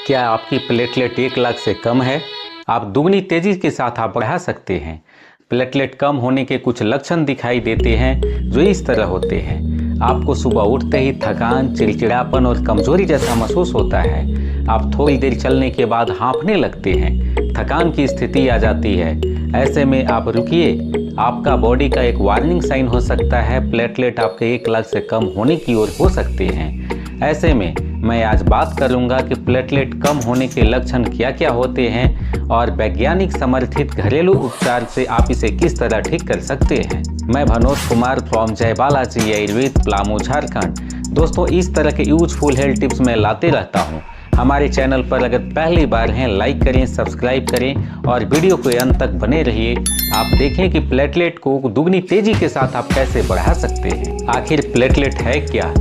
क्या आपकी प्लेटलेट 1 लाख से कम है? आप दुगनी तेजी के साथ आप बढ़ा सकते हैं। प्लेटलेट कम होने के कुछ लक्षण दिखाई देते हैं जो इस तरह होते हैं। आपको सुबह उठते ही थकान, चिड़चिड़ापन और कमजोरी जैसा महसूस होता है। आप थोड़ी देर चलने के बाद हाँफने लगते हैं, थकान की स्थिति आ जाती है। ऐसे में आप रुकिए, आपका बॉडी का एक वार्निंग साइन हो सकता है। प्लेटलेट आपके 1 लाख से कम होने की ओर हो सकते हैं। ऐसे में मैं आज बात करूंगा कि प्लेटलेट कम होने के लक्षण क्या क्या होते हैं और वैज्ञानिक समर्थित घरेलू उपचार से आप इसे किस तरह ठीक कर सकते हैं। मैं भनोज कुमार फ्रॉम जय बालाजी आयुर्वेद, पलामू, झारखंड। दोस्तों, इस तरह के यूजफुल हेल्थ टिप्स मैं लाते रहता हूँ। हमारे चैनल पर अगर पहली बार हैं, लाइक करें, सब्सक्राइब करें और वीडियो को अंत तक बने रहिए। आप देखें कि प्लेटलेट को दुगनी तेजी के साथ आप कैसे बढ़ा सकते हैं। आखिर प्लेटलेट है क्या?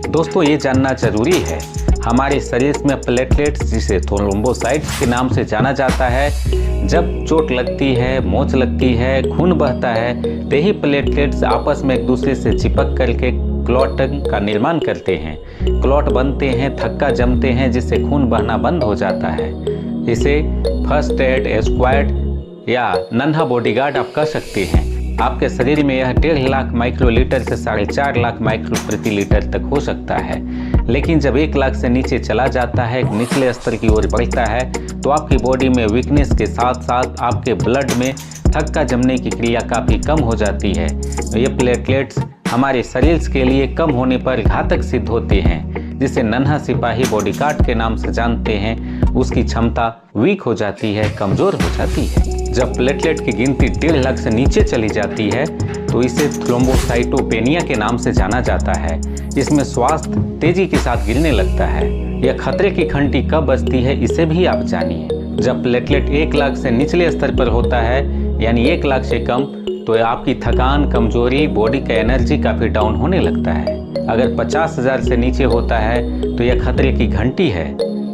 दोस्तों, ये जानना जरूरी है। हमारे शरीर में प्लेटलेट्स, जिसे थ्रोम्बोसाइट्स के नाम से जाना जाता है, जब चोट लगती है, मोच लगती है, खून बहता है, तो यही प्लेटलेट्स आपस में एक दूसरे से चिपक करके क्लॉट का निर्माण करते हैं। क्लॉट बनते हैं, थक्का जमते हैं, जिससे खून बहना बंद हो जाता है। इसे फर्स्ट एड, स्क्वाड या नन्हा बॉडीगार्ड आप कर सकते हैं। आपके शरीर में यह 1.5 लाख माइक्रोलीटर से 4.5 लाख माइक्रो प्रति लीटर तक हो सकता है। लेकिन जब 1 लाख से नीचे चला जाता है, निचले स्तर की ओर बढ़ता है, तो आपकी बॉडी में वीकनेस के साथ साथ आपके ब्लड में थक्का जमने की क्रिया काफ़ी कम हो जाती है। ये प्लेटलेट्स हमारे शरीर के लिए कम होने पर घातक सिद्ध होते हैं, जिसे नन्हा सिपाही बॉडीगार्ड के नाम से जानते हैं। उसकी क्षमता वीक हो जाती है, कमज़ोर हो जाती है। जब प्लेटलेट की गिनती 1.5 लाख से नीचे चली जाती है, तो इसे थ्रोम्बोसाइटोपेनिया के नाम से जाना जाता है। इसमें स्वास्थ्य तेजी के साथ गिरने लगता है। यह खतरे की घंटी कब बजती है, इसे भी आप जानिए। जब प्लेटलेट 1 लाख से निचले स्तर पर होता है, यानी 1 लाख से कम, तो आपकी थकान, कमजोरी, बॉडी का एनर्जी काफ़ी डाउन होने लगता है। अगर 50,000 से नीचे होता है, तो यह खतरे की घंटी है।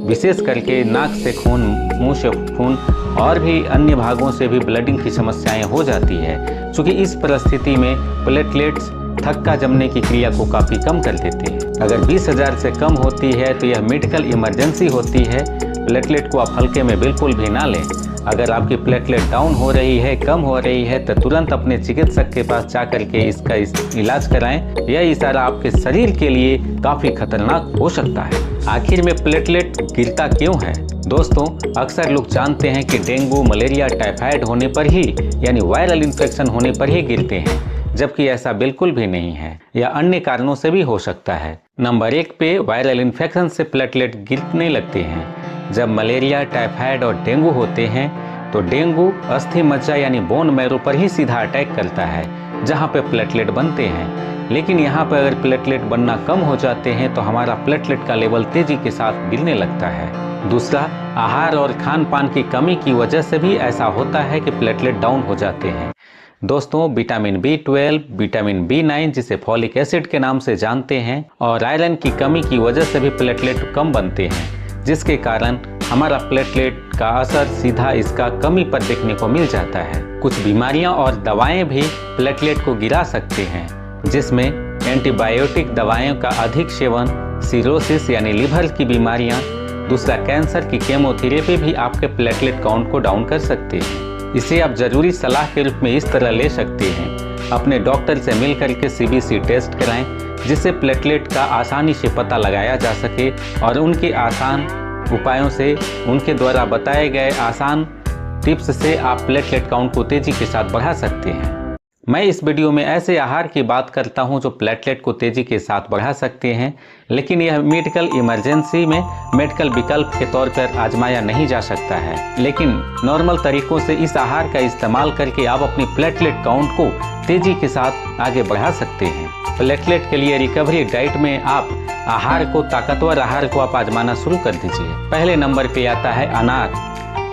विशेष करके नाक से खून, मुंह से खून और भी अन्य भागों से भी ब्लडिंग की समस्याएं हो जाती है। क्योंकि इस परिस्थिति में प्लेटलेट्स थक्का जमने की क्रिया को काफ़ी कम कर देते हैं। अगर 20,000 से कम होती है, तो यह मेडिकल इमरजेंसी होती है। प्लेटलेट को आप हल्के में बिल्कुल भी ना लें। अगर आपकी प्लेटलेट डाउन हो रही है, कम हो रही है, तो तुरंत अपने चिकित्सक के पास जा करके इसका इलाज कराएं। यह इशारा आपके शरीर के लिए काफ़ी खतरनाक हो सकता है। आखिर में प्लेटलेट गिरता क्यों है? दोस्तों, अक्सर लोग जानते हैं कि डेंगू, मलेरिया, टाइफाइड होने पर ही, यानी वायरल इन्फेक्शन होने पर ही गिरते हैं, जबकि ऐसा बिल्कुल भी नहीं है। यह अन्य कारणों से भी हो सकता है। नंबर 1 पे वायरल इन्फेक्शन से प्लेटलेट गिरने लगते हैं। जब मलेरिया, टाइफाइड और डेंगू होते हैं, तो डेंगू अस्थि मज्जा यानी बोन मैरो पर ही सीधा अटैक करता है, जहाँ पे प्लेटलेट बनते हैं। लेकिन यहाँ पर अगर प्लेटलेट बनना कम हो जाते हैं, तो हमारा प्लेटलेट का लेवल तेजी के साथ गिरने लगता है। दूसरा, आहार और खान पान की कमी की वजह से भी ऐसा होता है कि प्लेटलेट डाउन हो जाते हैं। दोस्तों, विटामिन B12, विटामिन B9, जिसे फॉलिक एसिड के नाम से जानते हैं, और आयरन की कमी की वजह से भी प्लेटलेट कम बनते हैं, जिसके कारण हमारा प्लेटलेट का असर सीधा इसका कमी पर देखने को मिल जाता है। कुछ बीमारियां और दवाएं भी प्लेटलेट को गिरा सकते हैं, जिसमें एंटीबायोटिक दवाओं का अधिक सेवन, सिरोसिस यानी लिवर की बीमारियां, दूसरा कैंसर की केमोथेरेपी भी आपके प्लेटलेट काउंट को डाउन कर सकते हैं। इसे आप जरूरी सलाह के रूप में इस तरह ले सकते हैं। अपने डॉक्टर से मिल करके CBC टेस्ट कराएं, जिससे प्लेटलेट का आसानी से पता लगाया जा सके और उनके आसान उपायों से, उनके द्वारा बताए गए आसान टिप्स से आप प्लेटलेट काउंट को तेजी के साथ बढ़ा सकते हैं। मैं इस वीडियो में ऐसे आहार की बात करता हूं जो प्लेटलेट को तेजी के साथ बढ़ा सकते हैं, लेकिन यह मेडिकल इमरजेंसी में मेडिकल विकल्प के तौर पर आजमाया नहीं जा सकता है। लेकिन नॉर्मल तरीकों से इस आहार का इस्तेमाल करके आप अपनी प्लेटलेट काउंट को तेजी के साथ आगे बढ़ा सकते हैं। प्लेटलेट के लिए रिकवरी डाइट में आप आहार को, ताकतवर आहार को आप आजमाना शुरू कर दीजिए। पहले नंबर पे आता है अनार,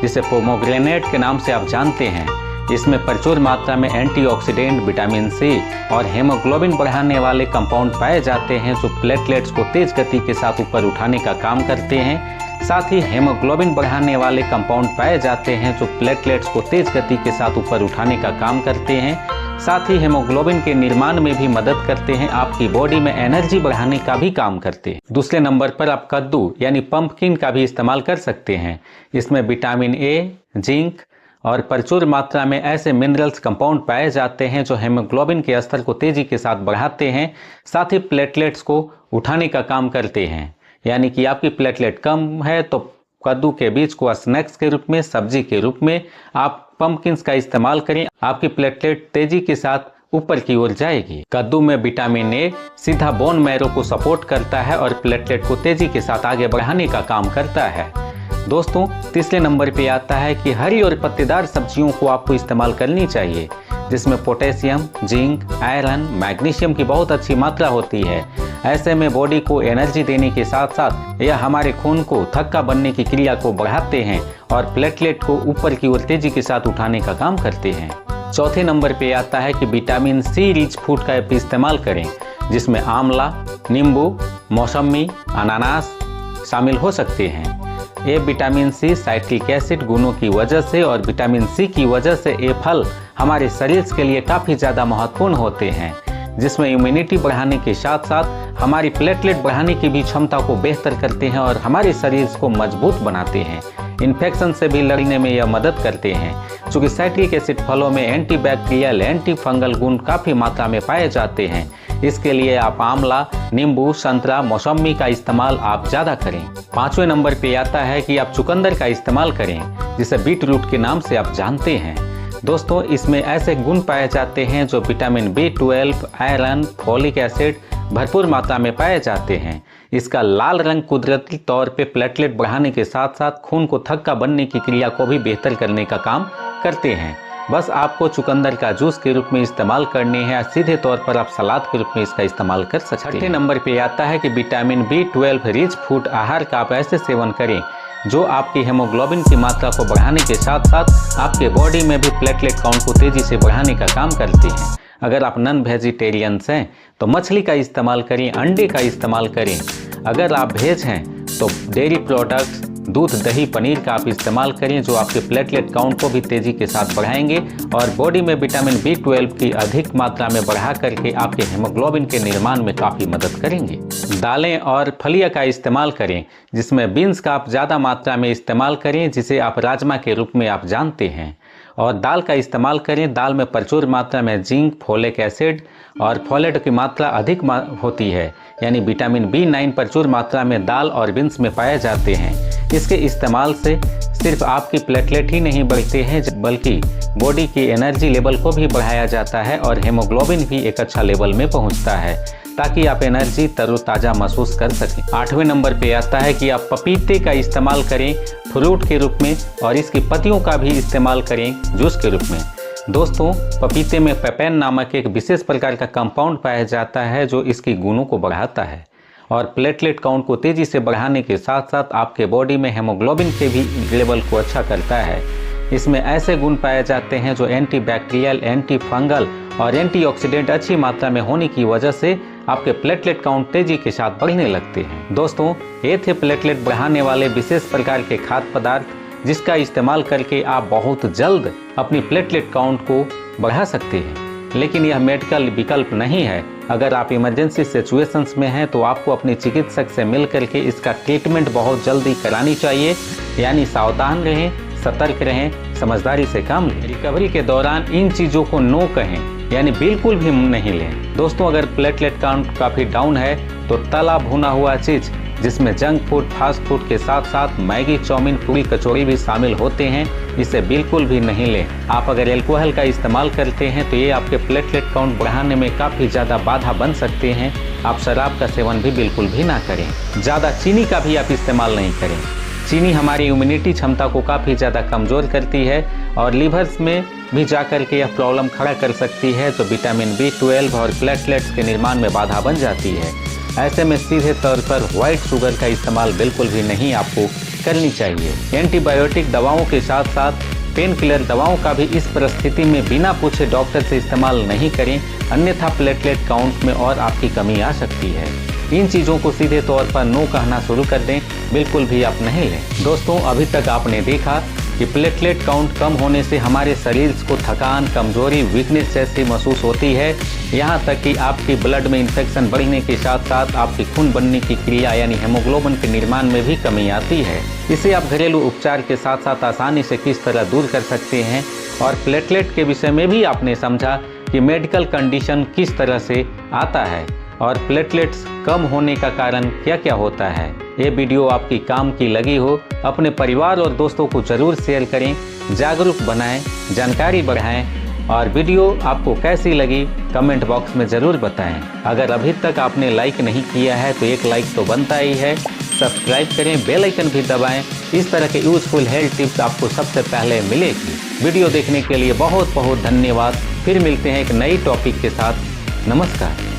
जिसे पोमोग्रेनेट के नाम से आप जानते हैं। इसमें प्रचुर मात्रा में एंटीऑक्सीडेंट, विटामिन C और हेमोग्लोबिन बढ़ाने वाले कंपाउंड पाए जाते हैं, जो प्लेटलेट्स को तेज गति के साथ ऊपर उठाने का काम करते हैं। साथ ही हेमोग्लोबिन बढ़ाने वाले कंपाउंड पाए जाते हैं, जो प्लेटलेट्स को तेज गति के साथ ऊपर उठाने का काम करते हैं। साथ ही हेमोग्लोबिन के निर्माण में भी मदद करते हैं, आपकी बॉडी में एनर्जी बढ़ाने का भी काम करते हैं। दूसरे नंबर पर आप कद्दू यानी पंपकिन का भी इस्तेमाल कर सकते हैं। इसमें विटामिन ए, जिंक और प्रचुर मात्रा में ऐसे मिनरल्स कंपाउंड पाए जाते हैं जो हेमोग्लोबिन के स्तर को तेजी के साथ बढ़ाते हैं, साथ ही प्लेटलेट्स को उठाने का काम करते हैं। यानी कि आपकी प्लेटलेट कम है तो कद्दू के बीज को स्नैक्स के रूप में, सब्जी के रूप में आप पंपकिन्स का इस्तेमाल करें, आपकी प्लेटलेट तेजी के साथ ऊपर की ओर जाएगी। कद्दू में विटामिन ए सीधा बोन मैरो को सपोर्ट करता है और प्लेटलेट को तेजी के साथ आगे बढ़ाने का काम करता है। दोस्तों, तीसरे नंबर पे आता है कि हरी और पत्तेदार सब्जियों को आपको इस्तेमाल करनी चाहिए, जिसमें पोटेशियम, जिंक, आयरन, मैग्नीशियम की बहुत अच्छी मात्रा होती है। ऐसे में बॉडी को एनर्जी देने के साथ साथ यह हमारे खून को थक्का बनने की क्रिया को बढ़ाते हैं और प्लेटलेट को ऊपर की ओर तेजी के साथ उठाने का काम करते हैं। चौथे नंबर पे आता है कि विटामिन सी रिच फूड का इस्तेमाल करें, जिसमें आंवला, नींबू, मौसमी, अनानास शामिल हो सकते हैं। ये विटामिन सी साइट्रिक एसिड गुणों की वजह से और विटामिन सी की वजह से ये फल हमारे शरीर के लिए काफ़ी ज़्यादा महत्वपूर्ण होते हैं, जिसमें इम्यूनिटी बढ़ाने के साथ साथ हमारी प्लेटलेट बढ़ाने की भी क्षमता को बेहतर करते हैं और हमारे शरीर को मजबूत बनाते हैं। इन्फेक्शन से भी लड़ने में यह मदद करते हैं, क्योंकि साइट्रिक एसिड फलों में एंटीबैक्टीरियल, एंटी फंगल गुण काफ़ी मात्रा में पाए जाते हैं। इसके लिए आप आंवला, नींबू, संतरा, मौसमी का इस्तेमाल आप ज़्यादा करें। पांचवें नंबर पे आता है कि आप चुकंदर का इस्तेमाल करें, जिसे बीट रूट के नाम से आप जानते हैं। दोस्तों, इसमें ऐसे गुण पाए जाते हैं जो vitamin B12, iron, folic acid भरपूर मात्रा में पाए जाते हैं। इसका लाल रंग कुदरती तौर पे प्लेटलेट बढ़ाने के साथ साथ खून को थक्का बनने की क्रिया को भी बेहतर करने का काम करते हैं। बस आपको चुकंदर का जूस के रूप में इस्तेमाल करने हैं, सीधे तौर पर आप सलाद के रूप में इसका इस्तेमाल कर सकते हैं। छठे नंबर पे आता है कि विटामिन B12 रिच फूड आहार का आप ऐसे सेवन करें जो आपकी हेमोग्लोबिन की मात्रा को बढ़ाने के साथ साथ आपके बॉडी में भी प्लेटलेट काउंट को तेजी से बढ़ाने का काम करते हैं। अगर आप नॉन वेजिटेरियंस हैं तो मछली का इस्तेमाल करें, अंडे का इस्तेमाल करें। अगर आप वेज हैं तो डेयरी प्रोडक्ट्स, दूध, दही, पनीर का आप इस्तेमाल करें, जो आपके प्लेटलेट काउंट को भी तेजी के साथ बढ़ाएंगे और बॉडी में विटामिन B12 की अधिक मात्रा में बढ़ा करके आपके हेमोग्लोबिन के निर्माण में काफ़ी मदद करेंगे। दालें और फलियां का इस्तेमाल करें, जिसमें बीन्स का आप ज़्यादा मात्रा में इस्तेमाल करें, जिसे आप राजमा के रूप में आप जानते हैं। और दाल का इस्तेमाल करें। दाल में प्रचुर मात्रा में जिंक, फोलिक एसिड और फोलेट की मात्रा अधिक होती है, यानी विटामिन B9 प्रचुर मात्रा में दाल और बीन्स में पाए जाते हैं। इसके इस्तेमाल से सिर्फ आपकी प्लेटलेट ही नहीं बढ़ते हैं, बल्कि बॉडी की एनर्जी लेवल को भी बढ़ाया जाता है और हेमोग्लोबिन भी एक अच्छा लेवल में पहुंचता है, ताकि आप एनर्जी तरोताज़ा महसूस कर सकें। 8वें नंबर पे आता है कि आप पपीते का इस्तेमाल करें फ्रूट के रूप में और इसकी पत्तियों का भी इस्तेमाल करें जूस के रूप में। दोस्तों, पपीते में पेपेन नामक एक विशेष प्रकार का कंपाउंड पाया जाता है जो इसकी गुणों को बढ़ाता है और प्लेटलेट काउंट को तेज़ी से बढ़ाने के साथ साथ आपके बॉडी में हेमोग्लोबिन के भी लेवल को अच्छा करता है। इसमें ऐसे गुण पाए जाते हैं जो एंटीबैक्टीरियल, एंटी फंगल और एंटीऑक्सीडेंट अच्छी मात्रा में होने की वजह से आपके प्लेटलेट काउंट तेजी के साथ बढ़ने लगते हैं। दोस्तों, ये थे प्लेटलेट बढ़ाने वाले विशेष प्रकार के खाद्य पदार्थ, जिसका इस्तेमाल करके आप बहुत जल्द अपनी प्लेटलेट काउंट को बढ़ा सकते हैं। लेकिन यह मेडिकल विकल्प नहीं है। अगर आप इमरजेंसी सिचुएशंस में हैं तो आपको अपने चिकित्सक से मिल करके इसका ट्रीटमेंट बहुत जल्दी करानी चाहिए। यानी सावधान रहें, सतर्क रहें, समझदारी से काम लें। रिकवरी के दौरान इन चीज़ों को नो कहें, यानी बिल्कुल भी नहीं लें। दोस्तों, अगर प्लेटलेट काउंट काफ़ी डाउन है तो तला भुना हुआ चीज़, जिसमें जंक फूड, फास्ट फूड के साथ साथ मैगी, चाउमीन, पूरी, कचौड़ी भी शामिल होते हैं, इसे बिल्कुल भी नहीं लें। आप अगर अल्कोहल का इस्तेमाल करते हैं तो ये आपके प्लेटलेट काउंट बढ़ाने में काफ़ी ज़्यादा बाधा बन सकते हैं। आप शराब का सेवन भी बिल्कुल भी ना करें। ज़्यादा चीनी का भी आप इस्तेमाल नहीं करें। चीनी हमारी इम्यूनिटी क्षमता को काफ़ी ज़्यादा कमज़ोर करती है और लीवर्स में भी जाकर के यह प्रॉब्लम खड़ा कर सकती है, तो विटामिन B12 और प्लेटलेट्स के निर्माण में बाधा बन जाती है। ऐसे में सीधे तौर पर व्हाइट शुगर का इस्तेमाल बिल्कुल भी नहीं आपको करनी चाहिए। एंटीबायोटिक दवाओं के साथ साथ पेन किलर दवाओं का भी इस परिस्थिति में बिना पूछे डॉक्टर से इस्तेमाल नहीं करें, अन्यथा प्लेटलेट काउंट में और आपकी कमी आ सकती है। इन चीज़ों को सीधे तौर पर नो कहना शुरू कर दें, बिल्कुल भी आप नहीं लें। दोस्तों, अभी तक आपने देखा कि प्लेटलेट काउंट कम होने से हमारे शरीर को थकान, कमजोरी, वीकनेस जैसी महसूस होती है। यहाँ तक कि आपकी ब्लड में इन्फेक्शन बढ़ने के साथ साथ आपकी खून बनने की क्रिया यानी हेमोग्लोबिन के निर्माण में भी कमी आती है। इसे आप घरेलू उपचार के साथ साथ आसानी से किस तरह दूर कर सकते हैं और प्लेटलेट के विषय में भी आपने समझा कि मेडिकल कंडीशन किस तरह से आता है और प्लेटलेट्स कम होने का कारण क्या क्या होता है। ये वीडियो आपकी काम की लगी हो, अपने परिवार और दोस्तों को जरूर शेयर करें, जागरूक बनाएं, जानकारी बढ़ाएं और वीडियो आपको कैसी लगी कमेंट बॉक्स में ज़रूर बताएं। अगर अभी तक आपने लाइक नहीं किया है तो एक लाइक तो बनता ही है। सब्सक्राइब करें, बेल आइकन भी दबाएं। इस तरह के यूजफुल हेल्थ टिप्स आपको सबसे पहले मिलेगी। वीडियो देखने के लिए बहुत बहुत धन्यवाद। फिर मिलते हैं एक नई टॉपिक के साथ। नमस्कार।